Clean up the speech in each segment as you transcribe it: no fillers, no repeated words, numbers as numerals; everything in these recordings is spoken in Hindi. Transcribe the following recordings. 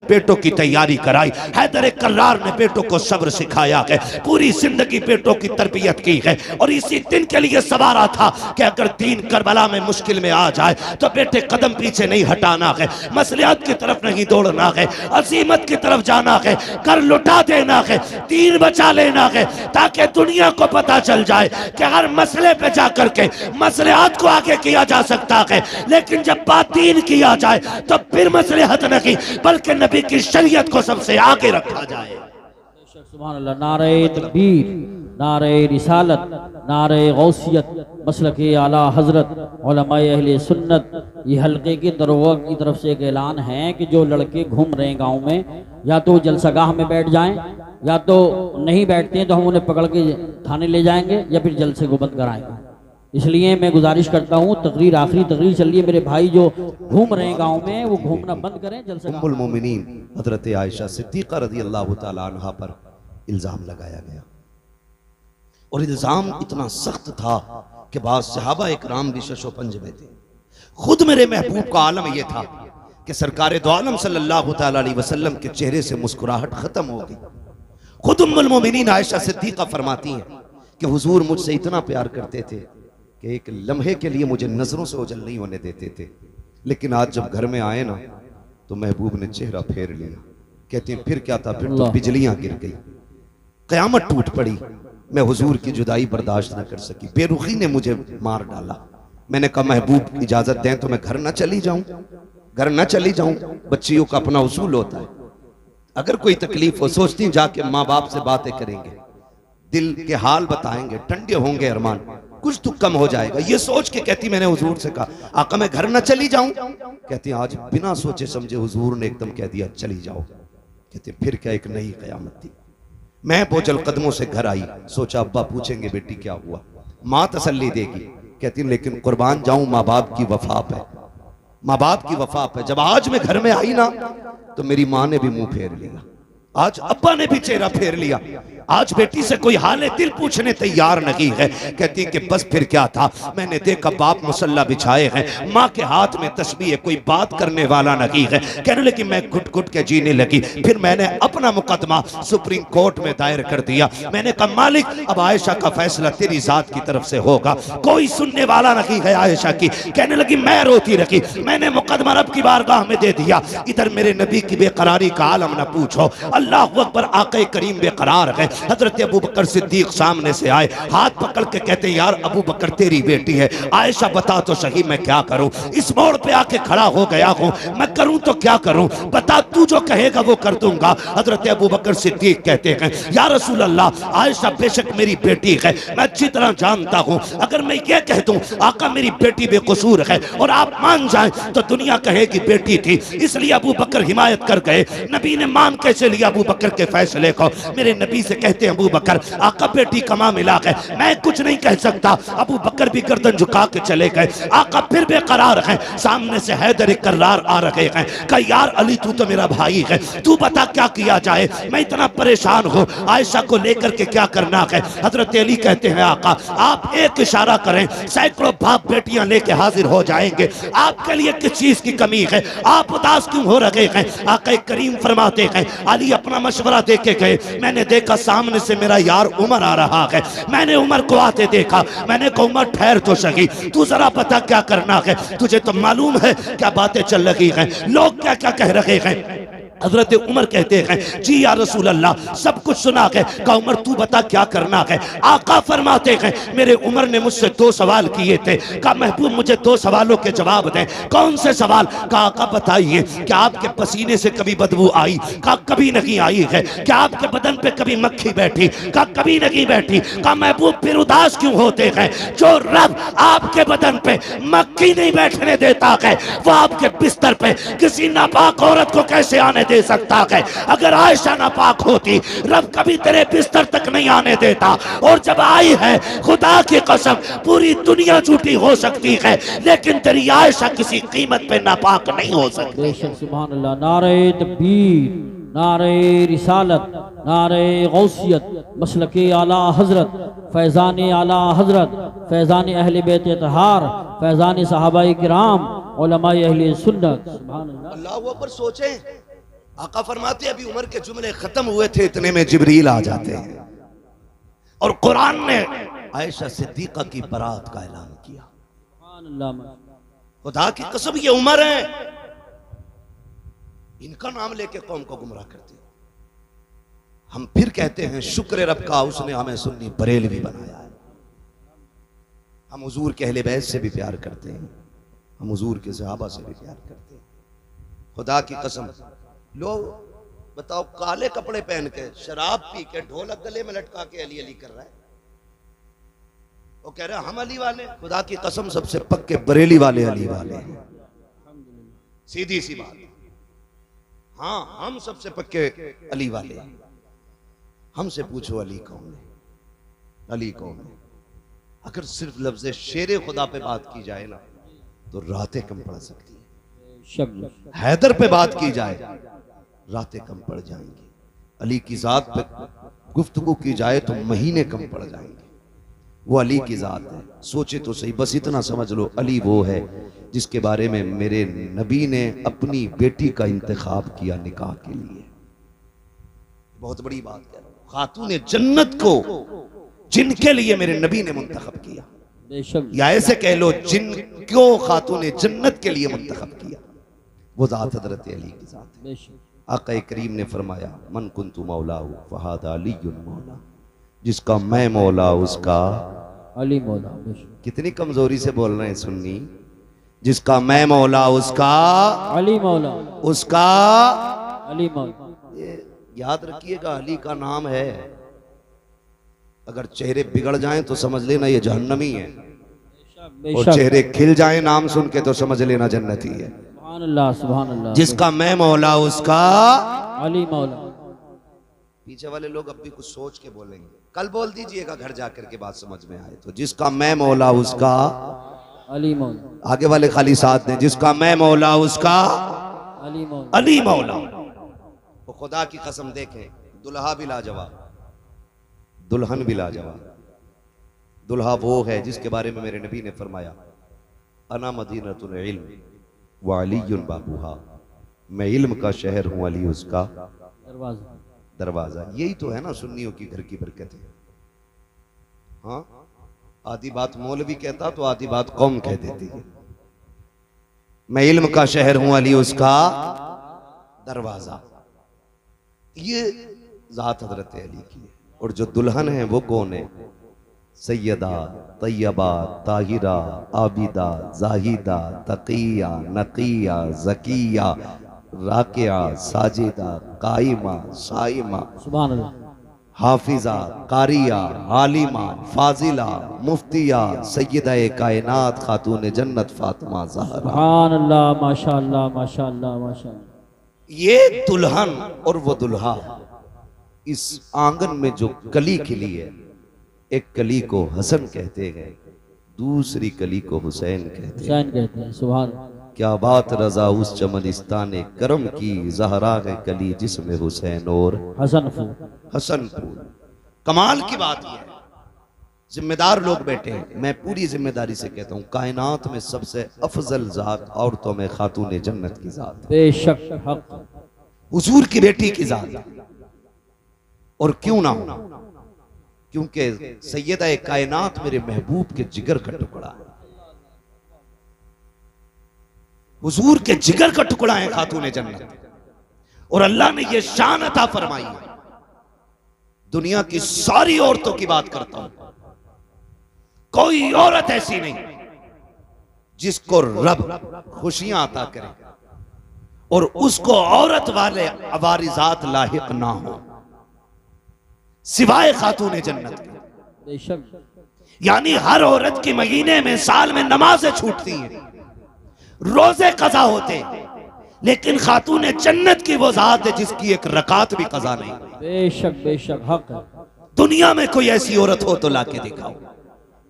बेटों की तैयारी कराई। हैदर कर्रार ने बेटों को सब्र सिखाया है, पूरी जिंदगी बेटों की तरबियत की है और इसी दिन के लिए सवारा था कि अगर दीन करबला में मुश्किल में आ जाए तो बेटे कदम पीछे नहीं हटाना है, मसलियात की तरफ नहीं दौड़ना है, अजीमत की तरफ जाना है, कर लुटा देना है, दीन बचा लेना है, ताकि दुनिया को पता चल जाए कि हर मसले पे जाकर के मसलियात को आगे किया जा सकता है, लेकिन जब बात दीन किया जाए तो फिर मसलिहत नहीं बल्कि नबी की शरीयत को सबसे आगे रखा जाए। सुभान अल्लाह। नारे तकबीर, नारे रिसालत, नारे गौसियत, मसलके आला हजरत उलमाए अहले सुन्नत। ये हल्के की दरोगा की तरफ से एक ऐलान है कि जो लड़के घूम रहे हैं गांव में, या तो जलसागाह में बैठ जाएं, या तो नहीं बैठते हैं तो हम उन्हें पकड़ के थाने ले जाएंगे या फिर जलसे को बंद कराएंगे। इसलिए मैं गुजारिश करता हूँ, तकरीर आखिरी तकरीर चल रही है, मेरे भाई जो घूम रहे हैं गांव में वो घूमना बंद करें। जलसे उम्मुल मोमिनीन हजरत आयशा सिद्दीक़ा रज़ियल्लाहु ताला अन्हा पर इल्ज़ाम लगाया गया और इल्ज़ाम इतना सख्त था कि बाद सहाबा इकराम भी शशोपंज में थे। खुद मेरे महबूब का आलम यह था कि सरकार दो आलम सल्लल्लाहु ताला अलैहि वसल्लम के चेहरे से मुस्कुराहट खत्म हो गई। खुद उम्मुल मोमिनीन आयशा सिद्दीक़ा फरमाती हैं कि हुजूर मुझसे इतना प्यार करते थे कि एक लम्हे के लिए मुझे नजरों से ओझल नहीं होने देते थे, लेकिन आज जब घर में आए ना तो महबूब ने चेहरा फेर लिया। कहते हैं फिर क्या था, फिर तो बिजलियां गिर गई, कयामत टूट पड़ी, मैं हुजूर की जुदाई बर्दाश्त न कर सकी, बेरुखी ने मुझे मार डाला। मैंने कहा महबूब इजाजत दें तो मैं घर न चली जाऊं, घर न चली जाऊं, बच्चियों का अपना उसूल होता है, अगर कोई तकलीफ हो सोचती जाके माँ बाप से बातें करेंगे, दिल के हाल बताएंगे, ठंडे होंगे अरमान, कुछ तो कम हो जाएगा। ये सोच के कहती मैंने हुजूर से कहा आका मैं घर न चली जाऊं, कहती आज बिना सोचे समझे हुजूर ने एकदम कह दिया चली जाओ। कहते फिर क्या एक नई कयामत थी। मैं बोझल कदमों से घर आई, सोचा अब्बा पूछेंगे बेटी क्या हुआ, माँ तसल्ली देगी। कहती लेकिन कुर्बान जाऊं माँ बाप की वफा पे, माँ बाप की वफा पे। जब आज मैं घर में आई ना तो मेरी माँ ने भी मुंह फेर लिया, आज अब्बा ने भी चेहरा फेर लिया, आज बेटी से कोई हाल दिल पूछने तैयार नहीं है। कहती कि बस फिर क्या था, मैंने देखा बाप मुसल्ला बिछाए हैं, माँ के हाथ में तस्बीह है, कोई बात करने वाला नहीं है। कहने लगी मैं घुट घुट के जीने लगी। फिर मैंने अपना मुकदमा सुप्रीम कोर्ट में दायर कर दिया। मैंने कहा मालिक अब आयशा का फैसला तेरी जात की तरफ से होगा, कोई सुनने वाला नहीं है आयशा की। कहने लगी मैं रोती रही, मैंने मुकदमा रब की बारगाह में दे दिया। इधर मेरे नबी की बेकरारी का आलम न पूछो, अल्लाह अकबर, आक़े करीम बेकरार है। हजरत अबू बकर सिद्दीक सामने से आए, हाथ पकड़ के कहते यार अबू बकर तेरी बेटी है, आयशा बता तो सही मैं क्या करूं, इस मोड़ पे आके खड़ा हो गया हूं, मैं करूं तो क्या करूं, बता तू जो कहेगा वो कर दूंगा। हजरत अबू बकर सिद्दीक कहते हैं या रसूल अल्लाह आयशा बेशक मेरी बेटी है, मैं अच्छी तरह जानता हूं, अगर मैं ये कह दूं आका मेरी बेटी बेकसूर है और आप मान जाएं तो दुनिया कहेगी बेटी थी, इसलिए अबू बकर हिमायत कर गए। नबी ने मान कैसे लिया अबू बकर के फैसले को। मेरे नबी से कहते हैं अबू बकर आका बेटी कमा मिला है, मैं कुछ नहीं कह सकता। अबू बकर भी गर्दन झुका के चले गए। आका फिर बेकरार हैं, सामने से हैदर कर्रार आ रहे हैं। कहा यार अली तू तो मेरा भाई है, तू बता क्या किया जाए, मैं इतना परेशान हूँ, आयशा को लेकर के क्या करना है। हजरत अली कहते हैं आका आप एक इशारा करें, सैकड़ों बाप बेटियां लेके हाजिर हो जाएंगे, आपके लिए किस चीज की कमी है, आप उदास क्यों हो रहे हैं। आका करीम फरमाते हैं अली अपना मशवरा दे के गए, मैंने देखा सामने से मेरा यार उमर आ रहा है, मैंने उमर को आते देखा, मैंने कहा उमर ठहर तो सही, तू जरा पता क्या करना है, तुझे तो मालूम है क्या बातें चल रही हैं, लोग क्या क्या कह रहे हैं। हजरत उमर कहते हैं जी या रसूल अल्लाह सब कुछ सुना है। कहा उमर तू बता क्या करना है। आका फरमाते हैं मेरे उमर ने मुझसे दो सवाल किए थे, कहा महबूब मुझे दो सवालों के जवाब दें। कौन से सवाल। कहा आका बताइए क्या आपके पसीने से कभी बदबू आई। कहा कभी नहीं आई है। क्या आपके बदन पे कभी मक्खी बैठी। कहा कभी नहीं बैठी। कहा महबूब फिर उदास क्यों होते हैं। जो रब आपके बदन पे मक्खी नहीं बैठने देता है वो आपके बिस्तर पे किसी नापाक औरत को कैसे आने दे सकता है। अगर आयशा नापाक होती रब कभी तेरे बिस्तर तक नहीं आने देता, और जब आई है खुदा की कसम पूरी दुनिया झूठी हो सकती है लेकिन तेरी आयशा किसी कीमत पे नापाक नहीं हो सकती। बेशक सुभान अल्लाह। नारे तकबीर, नारे रिसालत, नारे गौसियत, मसलके आला हजरत, फैज़ान आला हजरत, फैज़ान अहले बैत तहार, फैज़ान सहाबाए किराम, उलमाए अहले सुन्नत। सुभान अल्लाह। अल्लाह पर सोचें आका फरमाते अभी उमर के जुमले खत्म हुए थे, इतने में जिब्रील आ जाते हैं और कुरान ने आयशा सिद्दीका की बरात का ऐलान किया। सुभान अल्लाह, खुदा की कसम ये उमर है, इनका नाम लेके कौम को गुमराह करते हो। हम फिर कहते हैं शुक्र रब का, उसने हमें सुन्नी बरेलवी बनाया है। हम हुजूर के अहले बैत से भी प्यार करते हैं, हम हुजूर के सहाबा से भी प्यार करते हैं। खुदा की कसम, लोग बताओ काले कपड़े पहन के शराब पी के ढोलक गले में लटका के अली अली कर रहा है, वो कह रहे हैं हम अली वाले। खुदा की कसम सबसे पक्के बरेली वाले अली वाले हैं, सीधी सी बात। हाँ, हम सबसे पक्के अली वाले हैं। हमसे पूछो अली कौन है, अली कौन है? अगर सिर्फ लफ्ज़ शेरे खुदा पे बात की जाए ना तो रातें कम पड़ सकती है। हैदर पे बात की जाए रातें कम पड़ जाएंगी। अली की जात पे गुफ्तगू की जाए तो महीने कम पड़ जाएंगे। वो अली की जात है, सोचे तो सही। बस इतना समझ लो, अली वो है जिसके बारे में मेरे नबी ने अपनी बेटी का इंतखाब किया निकाह के लिए। बहुत बड़ी बात कह रहा हूं, खातून जन्नत को जिनके लिए मेरे नबी ने मुंतखब किया, बेशक, या ऐसे कह लो जिनको खातून जन्नत के लिए मुंतखब किया, वो जात हजरत अली की जात है। बेशक, आका करीम ने फरमाया मन कुन्तु मौलाहु फहादा अलीयुन मौला, जिसका मैं मौला उसका अली मौला। बेशक, कितनी कमजोरी से बोल रहे हैं सुन्नी, जिसका मैं मौला उसका अली मौला, उसका। अली मौला। ये याद रखिएगा, अली का नाम है, अगर चेहरे बिगड़ जाएं तो समझ लेना ये जहन्नमी है, और चेहरे खिल जाएं नाम सुन के तो समझ लेना जन्नती है। सुभान अल्लाह, सुभान अल्लाह। जिसका मैं मौला उसका अली मौला। पीछे वाले लोग अब भी कुछ सोच के बोलेंगे, कल बोल दीजिएगा घर जाकर के बात समझ में आए तो। जिसका मैं मौला उसका अली मौला। आगे वाले खाली साथ दें, जिसका मैं मौला उसका अली मौला। अली मौला। वो खुदा की कसम देखें, दुल्हा भी लाजवाब, दुल्हन भी लाजवाब। दुल्हा वो है जिसके बारे में मेरे नबी ने फरमाया अना मदीनतुल इल्म व अलीयुन बाबूहा, मैं इल्म का शहर हूँ, अली उसका दरवाजा। दरवाजा। यही तो है ना सुन्नियों की घर की बरकत है। हाँ, आधी बात मौलवी कहता तो आधी बात कौम कह देती है। मैं इल्म का शहर हूं, अली उसका दरवाजा। ये जात हजरत अली की है। और जो दुल्हन है वो कौन है? सैयदा तैयबा ताहिरा आबिदा जाहिदा तकिया नकिया जकिया राकिया साजिदा काइमा साइमा सुभान अल्लाह। हाफिजा कारिया आलिमा फाजिला मुफ्तिया सैयदा कायनात खातून जन्नत फातिमा ज़हरा। सुभान अल्लाह, माशाअल्लाह, माशाअल्लाह, माशाअल्लाह। ये दुल्हन और वो दुल्हा, इस आंगन में जो कली खिली है, एक कली को हसन कहते हैं, दूसरी कली को हुसैन कहते हैं। हुसैन कहते हैं। सुभान अल्लाह। क्या बात रजा उस चमनिस्तान करम की, ज़हरा है कली जिसमें हुसैन और हसन फूल। हसन फूल। कमाल की बात यह है, जिम्मेदार लोग बैठे हैं, मैं पूरी जिम्मेदारी से कहता हूँ, कायनात में सबसे अफजल जात औरतों में खातून जन्नत की जात, बेशक हक। हुजूर की बेटी की जात। और क्यों ना हो, क्योंकि सैयदा कायनात मेरे महबूब के जिगर का टुकड़ा है, हुजूर के जिगर का टुकड़ा है खातून जन्नत। और अल्लाह ने यह शान अता फरमाई है। दुनिया की सारी औरतों की बात करता हूं, कोई औरत ऐसी नहीं जिसको रब खुशियां अता करे और उसको औरत वाले अवारिजात लाहिक ना हो, सिवाय खातून जन्नत के। बेशक। यानी हर औरत की महीने में साल में नमाजें छूटती हैं, रोजे कज़ा होते, लेकिन खातून जन्नत की वो जात है जिसकी एक रकात भी कज़ा नहीं। बेशक बेशक हक है। दुनिया में कोई ऐसी औरत हो तो लाके दिखाओ।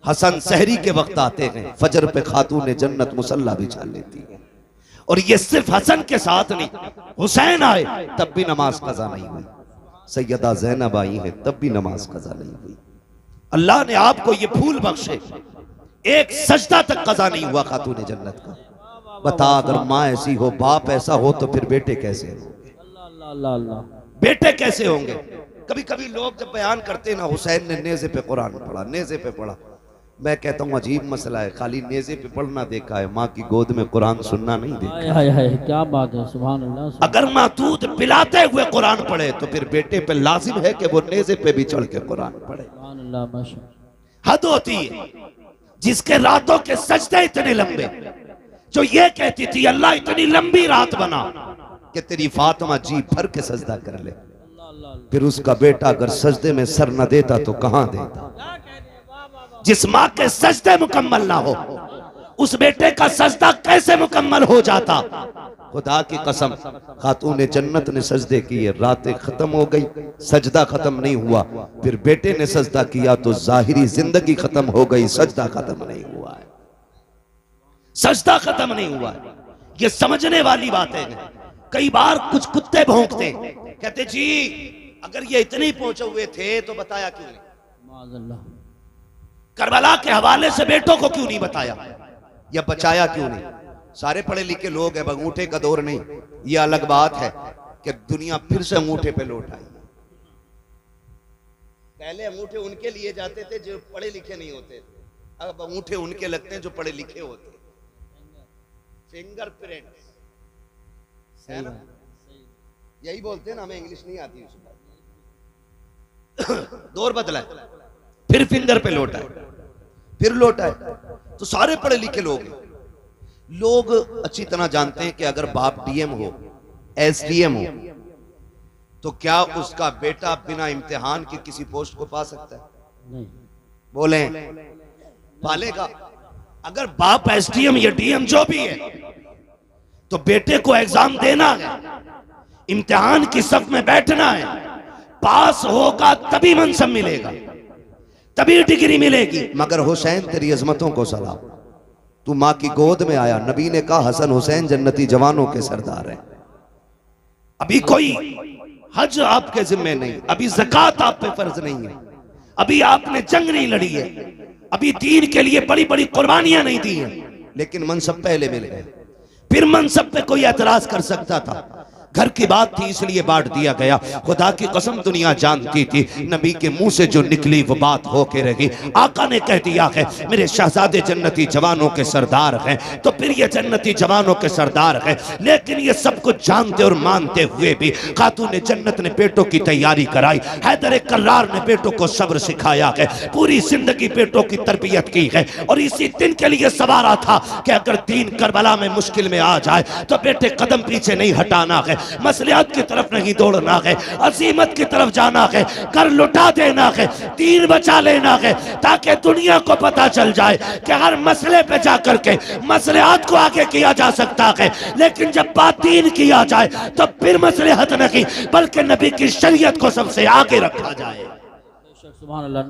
हसन सहरी के वक्त आते हैं, फजर पे खातून जन्नत मुसल्ला बिछा लेती है। और ये सिर्फ हसन के साथ नहीं, हुसैन आए तब भी नमाज कज़ा नहीं हुई, सैयदा ज़ैनब आई है तब भी नमाज कज़ा नहीं हुई। अल्लाह ने आपको ये फूल बख्शे, एक सजदा तक कज़ा नहीं हुआ खातून जन्नत का। बता, अगर माँ ऐसी हो, बाप ऐसा हो, तो फिर बेटे कैसे होंगे? अल्लाह अल्लाह। बेटे कैसे होंगे? कभी कभी लोग जब बयान करते ना, हुसैन ने नेज़े पे कुरान पढ़ा, नेज़े पे पढ़ा। मैं कहता हूँ अजीब मसला है, खाली नेज़े पे पढ़ना देखा है, माँ की गोद में कुरान सुनना नहीं देखा। हाय हाय हाय, क्या बात है, सुभान अल्लाह सुभान। अगर माँ दूध पिलाते हुए कुरान पढ़े तो फिर बेटे पे लाजिम है कि वो नेज़े पे भी चढ़ के कुरान पढ़े। सुभान अल्लाह माशा। हद होती है जिसके रातों के सजदे इतने लंबे, जो ये कहती थी अल्लाह इतनी लंबी रात बना कि तेरी फातिमा जी भर के सजदा कर ले, फिर उसका बेटा अगर सजदे में सर न देता तो कहां देता? जिस माँ के सजदे मुकम्मल ना हो, उस बेटे का सजदा कैसे मुकम्मल हो जाता? खुदा की कसम, खातून जन्नत ने सजदे किए, रातें खत्म हो गई, सजदा खत्म नहीं हुआ। फिर बेटे ने सजदा किया तो जाहिरी जिंदगी खत्म हो गई, सजदा खत्म नहीं हुआ है, सजदा खत्म नहीं हुआ है। ये समझने वाली बातें हैं। कई बार कुछ कुत्ते भौंकते, कहते जी अगर ये इतने ही पहुंचे हुए थे तो बताया क्यों नहीं? माज़अल्लाह। करबला के हवाले से बेटों को क्यों नहीं बताया या बचाया क्यों नहीं? सारे पढ़े लिखे लोग हैं, अंगूठे का दौर नहीं। ये अलग बात है कि दुनिया फिर से अंगूठे पे लौट आई। पहले अंगूठे उनके लिए जाते थे जो पढ़े लिखे नहीं होते थे, अब अंगूठे उनके लगते हैं जो पढ़े लिखे होते। फिंगरप्रिंट है ना, यही बोलते हैं ना, हमें इंग्लिश नहीं आती उसको। दौर बदला है, फिर फिंगर पे लौटा है, फिर लौटा है। तो सारे पढ़े लिखे लोग अच्छी तरह जानते हैं कि अगर बाप डीएम हो, एसडीएम हो, तो क्या उसका बेटा बिना इम्तिहान के किसी पोस्ट को पा सकता है? नहीं। बोले पालेगा। अगर बाप एसडीएम या डीएम जो भी है, तो बेटे को एग्जाम देना है, इम्तिहान की सफ में बैठना है, पास होगा तभी मनसब मिलेगा, तभी डिग्री मिलेगी। मगर हुसैन तेरी अजमतों को सलाम, तू माँ की गोद में आया, नबी ने कहा हसन हुसैन जन्नती जवानों के सरदार हैं। अभी कोई हज आपके जिम्मे नहीं, अभी ज़कात आप पे फर्ज नहीं है, अभी आपने जंग नहीं लड़ी है, अभी दीन के लिए बड़ी बड़ी कुर्बानियां नहीं दी हैं, लेकिन मनसब पहले मिल गए। फिर मनसब पे कोई एतराज कर सकता था? घर की बात थी इसलिए बांट दिया गया। खुदा की कसम दुनिया जानती थी नबी के मुंह से जो निकली वो बात होके रही। आका ने कह दिया है मेरे शहजादे जन्नती जवानों के सरदार हैं, तो फिर ये जन्नती जवानों के सरदार हैं। लेकिन ये सब कुछ जानते और मानते हुए भी खातून जन्नत ने बेटों की तैयारी कराई। हैदर कर्रार ने बेटों को सब्र सिखाया है, पूरी जिंदगी बेटों की तरबियत की है, और इसी दिन के लिए सवारा था कि अगर दीन करबला में मुश्किल में आ जाए तो बेटे कदम पीछे नहीं हटाना है, मसलियात की तरफ नहीं दौड़ना है, अजीमत की तरफ जाना है, कर लुटा देना है, दीन बचा लेना है, ताकि दुनिया को पता चल जाए कि हर मसले पे जाकर के मसलियात को आगे किया जा सकता है। लेकिन जब बात दीन किया जाए तो फिर मसलिहत नहीं बल्कि नबी की शरीयत को सबसे आगे रखा जाए। सुभान अल्लाह।